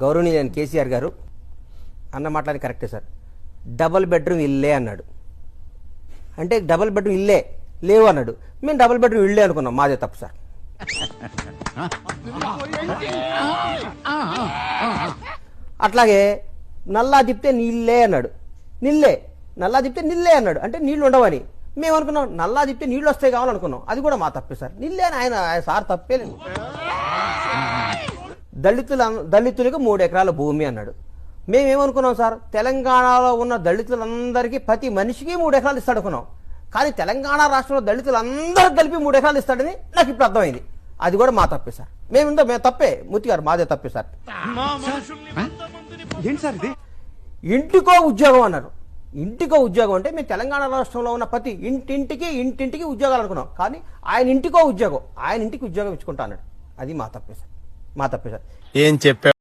గౌరవనీయులైన కేసీఆర్ గారు అన్న మాటలని కరెక్టే సార్. డబుల్ బెడ్రూమ్ ఇల్లే అన్నాడు. అంటే డబుల్ బెడ్రూమ్ ఇల్లే లేవు అన్నాడు. మేము డబుల్ బెడ్రూమ్ ఇల్లే అనుకున్నాం. మాదే తప్పు సార్. అట్లాగే నల్లా తిప్పితే నీళ్ళే అన్నాడు. నిల్లే నల్లా తిప్పితే నిల్లే అన్నాడు. అంటే నీళ్లు ఉండవని మేము అనుకున్నాం. నల్లా తిప్పితే నీళ్ళు వస్తాయి కావాలనుకున్నాం. అది కూడా మా తప్పే సార్. నిల్లే అని ఆయన సార్ తప్పే లేదు. దళితులకు 3 ఎకరాల భూమి అన్నాడు. మేమేమనుకున్నాం సార్, తెలంగాణలో ఉన్న దళితులందరికీ ప్రతి మనిషికి 3 ఎకరాలు ఇస్తాడు అనుకున్నాం. కానీ తెలంగాణ రాష్ట్రంలో దళితులందరూ కలిపి 3 ఎకరాలు ఇస్తాడని నాకు ఇప్పుడు అర్థమైంది. అది కూడా మా తప్పే సార్. మేము తప్పే, మూర్తి గారు మాదే తప్పే సార్. ఇంటికో ఉద్యోగం అన్నారు. ఇంటికో ఉద్యోగం అంటే మేము తెలంగాణ రాష్ట్రంలో ఉన్న ప్రతి ఇంటింటికి ఉద్యోగాలు అనుకున్నాం. కానీ ఆయన ఇంటికో ఉద్యోగం, ఆయన ఇంటికి ఉద్యోగం ఇచ్చుకుంటా అన్నాడు. అది మా తప్పే సార్. ఏం చెప్పారు?